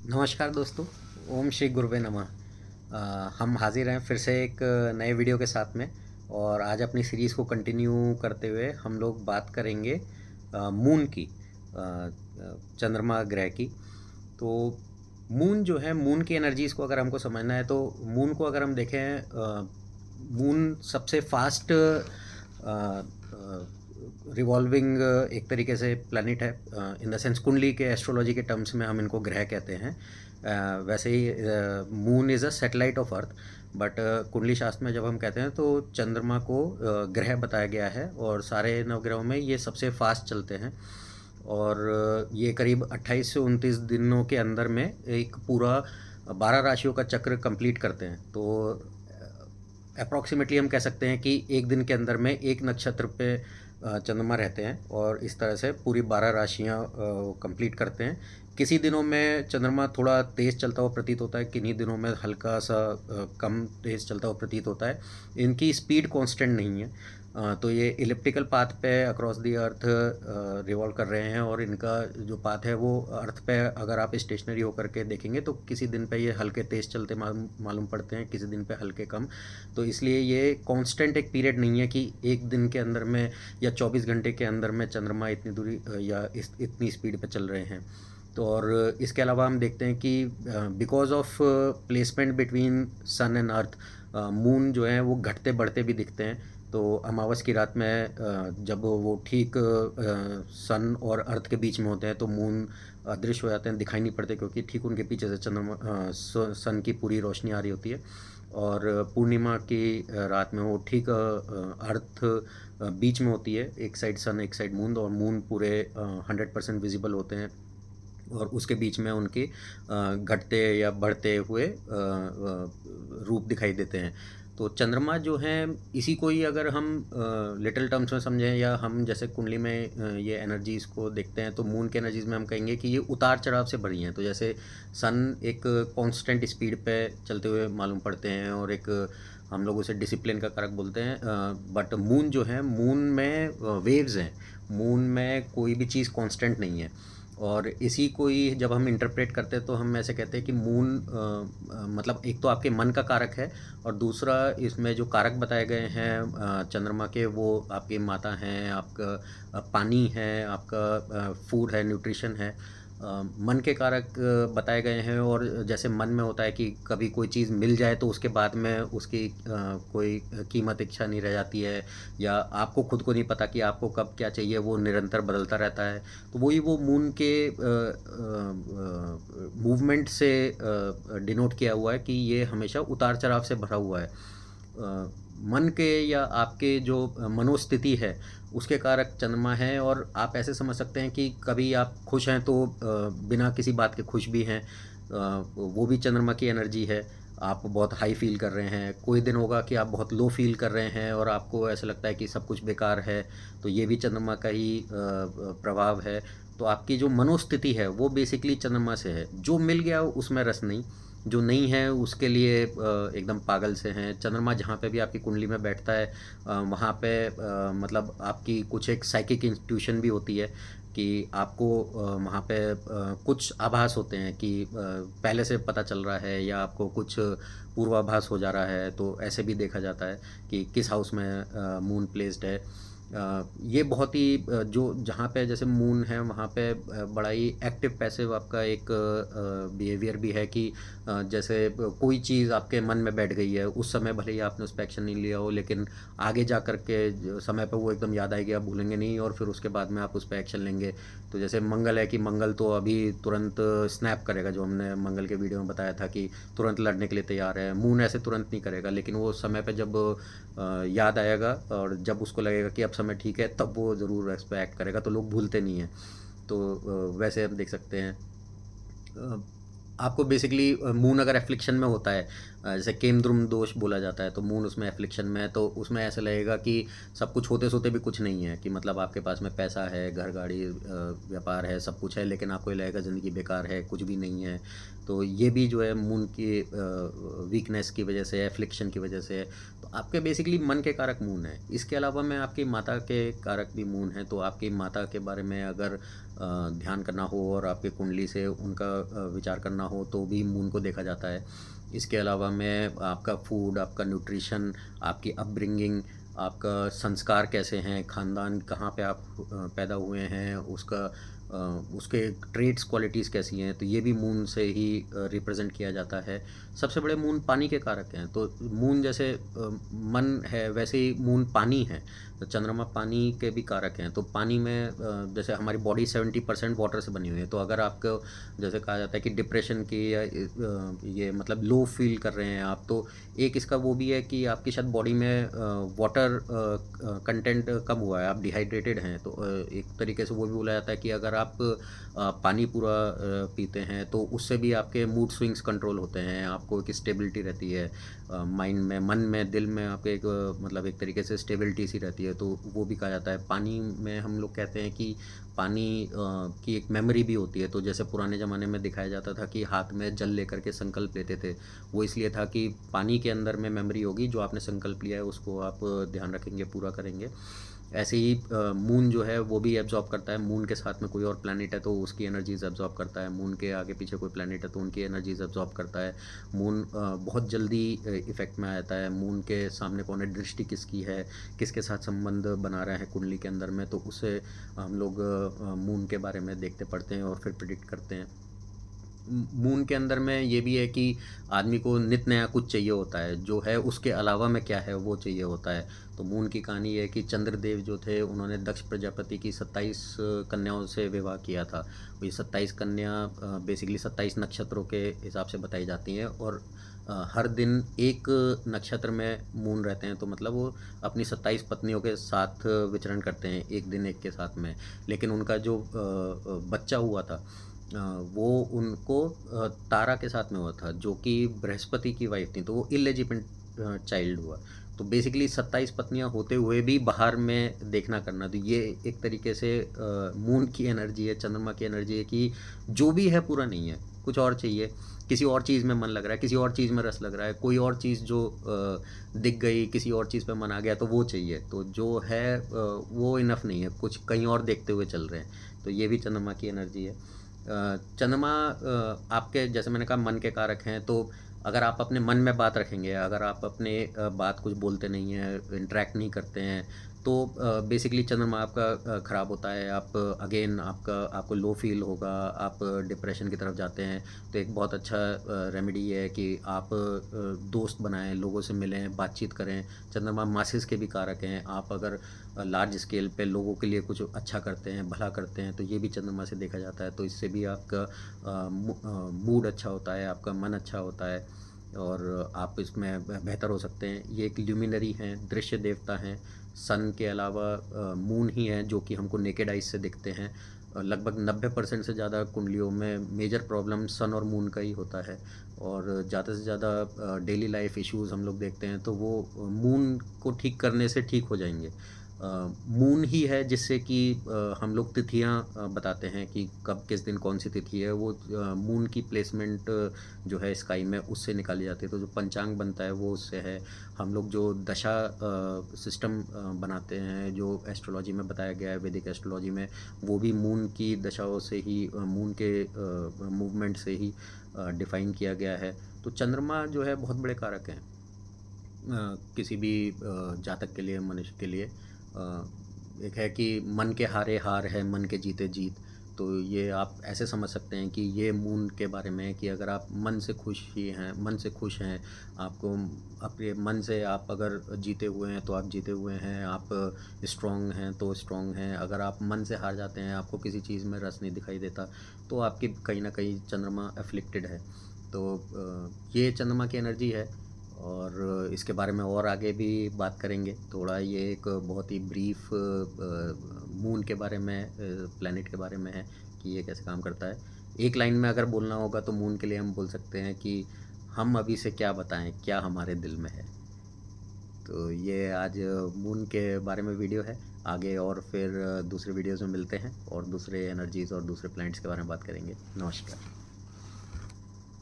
नमस्कार दोस्तों। ओम श्री गुरुवे नमः। हम हाजिर हैं फिर से एक नए वीडियो के साथ में। और आज अपनी सीरीज़ को कंटिन्यू करते हुए हम लोग बात करेंगे मून की, चंद्रमा ग्रह की। तो मून जो है, मून की एनर्जीज़ को अगर हमको समझना है तो मून को अगर हम देखें, मून सबसे फास्ट रिवॉल्विंग एक तरीके से प्लैनेट है। इन द सेंस कुंडली के एस्ट्रोलॉजी के टर्म्स में हम इनको ग्रह कहते हैं। वैसे ही moon is a satellite of earth, but कुंडली शास्त्र में जब हम कहते हैं तो चंद्रमा को ग्रह बताया गया है। और सारे नवग्रहों में ये सबसे फास्ट चलते हैं। और ये करीब 28 से 29 दिनों के अंदर में एक पूरा 12 राशियों का चक्र कंप्लीट करते हैं। तो अप्रॉक्सीमेटली हम कह सकते हैं कि एक दिन के अंदर में एक नक्षत्र पे चंद्रमा रहते हैं और इस तरह से पूरी 12 राशियाँ कंप्लीट करते हैं। किसी दिनों में चंद्रमा थोड़ा तेज़ चलता हुआ प्रतीत होता है, किन्हीं दिनों में हल्का सा कम तेज़ चलता हुआ प्रतीत होता है। इनकी स्पीड कांस्टेंट नहीं है। तो ये इलिप्टिकल पाथ पे अक्रॉस दी अर्थ रिवॉल्व कर रहे हैं। और इनका जो पाथ है वो अर्थ पे अगर आप स्टेशनरी होकर के देखेंगे तो किसी दिन पे ये हल्के तेज़ चलते मालूम पड़ते हैं, किसी दिन पे हल्के कम। तो इसलिए ये कांस्टेंट एक पीरियड नहीं है कि एक दिन के अंदर में या 24 घंटे के अंदर में चंद्रमा इतनी दूरी या इतनी स्पीड पे चल रहे हैं। तो और इसके अलावा हम देखते हैं कि because of placement between sun and earth, moon जो है वो घटते बढ़ते भी दिखते हैं। तो अमावस की रात में जब वो ठीक सन और अर्थ के बीच में होते हैं तो मून अदृश्य हो जाते हैं, दिखाई नहीं पड़ते, क्योंकि ठीक उनके पीछे से सन की पूरी रोशनी आ रही होती है। और पूर्णिमा की रात में वो ठीक अर्थ बीच में होती है, एक साइड सन एक साइड मून, और मून पूरे 100% विजिबल होते हैं। और उसके बीच में उनके घटते या बढ़ते हुए रूप दिखाई देते हैं। तो चंद्रमा जो है, इसी को ही अगर हम लिटिल टर्म्स में समझें या हम जैसे कुंडली में ये एनर्जीज़ को देखते हैं तो मून की एनर्जीज़ में हम कहेंगे कि ये उतार चढ़ाव से भरी हैं। तो जैसे सन एक कांस्टेंट स्पीड पे चलते हुए मालूम पड़ते हैं और एक हम लोग उसे डिसिप्लिन का कारक बोलते हैं। बट मून जो है, मून में वेव्स हैं। मून में कोई भी चीज़ कांस्टेंट नहीं है। और इसी को ही जब हम इंटरप्रेट करते हैं तो हम ऐसे कहते हैं कि मून मतलब एक तो आपके मन का कारक है, और दूसरा इसमें जो कारक बताए गए हैं चंद्रमा के, वो आपकी माता हैं, आपका पानी है, आपका फूड है, न्यूट्रिशन है। मन के कारक बताए गए हैं। और जैसे मन में होता है कि कभी कोई चीज़ मिल जाए तो उसके बाद में उसकी कोई कीमत इच्छा नहीं रह जाती है, या आपको खुद को नहीं पता कि आपको कब क्या चाहिए, वो निरंतर बदलता रहता है। तो वही वो मून के मूवमेंट से डिनोट किया हुआ है कि ये हमेशा उतार चढ़ाव से भरा हुआ है। मन के या आपके जो मनोस्थिति है उसके कारक चंद्रमा है। और आप ऐसे समझ सकते हैं कि कभी आप खुश हैं तो बिना किसी बात के खुश भी हैं, वो भी चंद्रमा की एनर्जी है। आप बहुत हाई फील कर रहे हैं, कोई दिन होगा कि आप बहुत लो फील कर रहे हैं और आपको ऐसा लगता है कि सब कुछ बेकार है, तो ये भी चंद्रमा का ही प्रभाव है। तो आपकी जो मनोस्थिति है वो बेसिकली चंद्रमा से है। जो मिल गया उसमें रस नहीं, जो नहीं है उसके लिए एकदम पागल से हैं। चंद्रमा जहाँ पे भी आपकी कुंडली में बैठता है वहाँ पे मतलब आपकी कुछ एक साइकिक इंट्यूशन भी होती है कि आपको वहाँ पे कुछ आभास होते हैं कि पहले से पता चल रहा है, या आपको कुछ पूर्वाभास हो जा रहा है। तो ऐसे भी देखा जाता है कि किस हाउस में मून प्लेस्ड है। ये बहुत ही जो जहाँ पे जैसे मून है वहाँ पे बड़ा ही एक्टिव पैसिव आपका एक बिहेवियर भी है कि जैसे कोई चीज़ आपके मन में बैठ गई है, उस समय भले ही आपने उस पर एक्शन नहीं लिया हो, लेकिन आगे जा कर के समय पे वो एकदम याद आएगी, आप भूलेंगे नहीं, और फिर उसके बाद में आप उस पर एक्शन लेंगे। तो जैसे मंगल है कि मंगल तो अभी तुरंत स्नैप करेगा, जो हमने मंगल के वीडियो में बताया था कि तुरंत लड़ने के लिए तैयार है। मून ऐसे तुरंत नहीं करेगा, लेकिन वो समय पे जब याद आएगा और जब उसको लगेगा कि अब समय ठीक है, तब वो ज़रूर इस पर एक्ट करेगा। तो लोग भूलते नहीं हैं। तो वैसे हम देख सकते हैं आपको बेसिकली मून अगर एफ्लिक्शन में होता है, जैसे केमद्रुम दोष बोला जाता है, तो मून उसमें एफ्लिक्शन में है, तो उसमें ऐसा लगेगा कि सब कुछ होते सोते भी कुछ नहीं है, कि मतलब आपके पास में पैसा है, घर गाड़ी व्यापार है, सब कुछ है, लेकिन आपको ये लगेगा ज़िंदगी बेकार है, कुछ भी नहीं है। तो ये भी जो है मून की वीकनेस की वजह से, एफ्लिक्शन की वजह से है। तो आपके बेसिकली मन के कारक मून है। इसके अलावा में आपकी माता के कारक भी मून है। तो आपकी माता के बारे में अगर ध्यान करना हो और आपके कुंडली से उनका विचार करना हो तो भी मून को देखा जाता है। इसके अलावा मैं आपका फूड, आपका न्यूट्रिशन, आपकी अपब्रिंगिंग, आपका संस्कार कैसे हैं, ख़ानदान कहाँ पे आप पैदा हुए हैं, उसके ट्रेट्स क्वालिटीज़ कैसी हैं, तो ये भी मून से ही रिप्रेजेंट किया जाता है। सबसे बड़े मून पानी के कारक हैं, तो मून जैसे मन है वैसे ही मून पानी है, तो चंद्रमा पानी के भी कारक हैं। तो पानी में जैसे हमारी बॉडी 70% वाटर से बनी हुई है, तो अगर आपको जैसे कहा जाता है कि डिप्रेशन की या ये मतलब लो फील कर रहे हैं आप, तो एक इसका वो भी है कि आपकी शायद बॉडी में वाटर कंटेंट कम हुआ है, आप डिहाइड्रेटेड हैं। तो एक तरीके से वो भी बोला जाता है कि अगर आप पानी पूरा पीते हैं तो उससे भी आपके मूड स्विंग्स कंट्रोल होते हैं, आपको एक स्टेबिलिटी रहती है माइंड में, मन में, दिल में आपके एक मतलब एक तरीके से स्टेबिलिटी सी रहती है। तो वो भी कहा जाता है। पानी में हम लोग कहते हैं कि पानी की एक मेमोरी भी होती है। तो जैसे पुराने ज़माने में दिखाया जाता था कि हाथ में जल लेकर के संकल्प लेते थे, वो इसलिए था कि पानी के अंदर में मेमोरी होगी, जो आपने संकल्प लिया है उसको आप ध्यान रखेंगे, पूरा करेंगे। ऐसे ही मून जो है वो भी एब्जॉर्ब करता है। मून के साथ में कोई और प्लैनेट है तो उसकी एनर्जीज एब्जॉर्ब करता है, मून के आगे पीछे कोई प्लैनेट है तो उनकी एनर्जीज एब्जॉर्ब करता है। मून बहुत जल्दी इफ़ेक्ट में आ जाता है। मून के सामने कौन है, दृष्टि किसकी है, किसके साथ संबंध बना रहा है कुंडली के अंदर में, तो उससे हम लोग मून के बारे में देखते पढ़ते हैं और फिर प्रिडिक्ट करते हैं। मून के अंदर में ये भी है कि आदमी को नित नया कुछ चाहिए होता है, जो है उसके अलावा में क्या है वो चाहिए होता है। तो मून की कहानी ये है कि चंद्रदेव जो थे उन्होंने दक्ष प्रजापति की 27 कन्याओं से विवाह किया था। ये 27 कन्या बेसिकली 27 नक्षत्रों के हिसाब से बताई जाती हैं, और हर दिन एक नक्षत्र में मून रहते हैं, तो मतलब वो अपनी 27 पत्नियों के साथ विचरण करते हैं, एक दिन एक के साथ में। लेकिन उनका जो बच्चा हुआ था वो उनको तारा के साथ में हुआ था, जो कि बृहस्पति की वाइफ थी, तो वो इलेजिटिमेट चाइल्ड हुआ। तो बेसिकली 27 पत्नियां होते हुए भी बाहर में देखना करना, तो ये एक तरीके से मून की एनर्जी है, चंद्रमा की एनर्जी है कि जो भी है पूरा नहीं है, कुछ और चाहिए, किसी और चीज़ में मन लग रहा है, किसी और चीज़ में रस लग रहा है, कोई और चीज़ जो दिख गई, किसी और चीज़ पे मन आ गया तो वो चाहिए। तो जो है वो इनफ नहीं है, कुछ कहीं और देखते हुए चल रहे हैं। तो ये भी चंद्रमा की एनर्जी है। चंद्रमा आपके जैसे मैंने कहा मन के कारक हैं, तो अगर आप अपने मन में बात रखेंगे, अगर आप अपने बात कुछ बोलते नहीं हैं, इंटरेक्ट नहीं करते हैं, तो बेसिकली चंद्रमा आपका ख़राब होता है। आप अगेन आपको लो फील होगा, आप डिप्रेशन की तरफ जाते हैं। तो एक बहुत अच्छा रेमेडी है कि आप दोस्त बनाएं, लोगों से मिलें, बातचीत करें। चंद्रमा मासिस के भी कारक हैं। आप अगर लार्ज स्केल पे लोगों के लिए कुछ अच्छा करते हैं, भला करते हैं, तो ये भी चंद्रमा से देखा जाता है। तो इससे भी आपका मूड अच्छा होता है, आपका मन अच्छा होता है और आप इसमें बेहतर हो सकते हैं। ये एक ल्यूमिनरी हैं, दृश्य देवता हैं। सन के अलावा मून ही है जो कि हमको नेकेड आइज से दिखते हैं। लगभग 90% से ज़्यादा कुंडलियों में मेजर प्रॉब्लम सन और मून का ही होता है, और ज़्यादा से ज़्यादा डेली लाइफ इश्यूज़ हम लोग देखते हैं तो वो मून को ठीक करने से ठीक हो जाएंगे। मून ही है जिससे कि हम लोग तिथियां बताते हैं कि कब किस दिन कौन सी तिथि है। वो मून की प्लेसमेंट जो है स्काई में उससे निकाली जाती है। तो जो पंचांग बनता है वो उससे है। हम लोग जो दशा सिस्टम बनाते हैं, जो एस्ट्रोलॉजी में बताया गया है, वैदिक एस्ट्रोलॉजी में, वो भी मून की दशाओं से ही, मून के मूवमेंट से ही डिफ़ाइन किया गया है। तो चंद्रमा जो है बहुत बड़े कारक हैं किसी भी जातक के लिए, मनुष्य के लिए। एक है कि मन के हारे हार है, मन के जीते जीत। तो ये आप ऐसे समझ सकते हैं कि ये मून के बारे में है कि अगर आप मन से खुश ही हैं, मन से खुश हैं, आपको अपने मन से आप अगर जीते हुए हैं तो आप जीते हुए हैं, आप स्ट्रॉन्ग हैं तो स्ट्रॉन्ग हैं। अगर आप मन से हार जाते हैं, आपको किसी चीज़ में रस नहीं दिखाई देता, तो आपकी कहीं ना कहीं चंद्रमा अफ्लिक्टेड है। तो ये चंद्रमा की एनर्जी है, और इसके बारे में और आगे भी बात करेंगे। थोड़ा ये एक बहुत ही ब्रीफ मून के बारे में, प्लैनेट के बारे में है कि ये कैसे काम करता है। एक लाइन में अगर बोलना होगा तो मून के लिए हम बोल सकते हैं कि हम अभी से क्या बताएं, क्या हमारे दिल में है। तो ये आज मून के बारे में वीडियो है। आगे और फिर दूसरे वीडियोज़ में मिलते हैं और दूसरे एनर्जीज़ और दूसरे प्लैनेट्स के बारे में बात करेंगे। नमस्कार।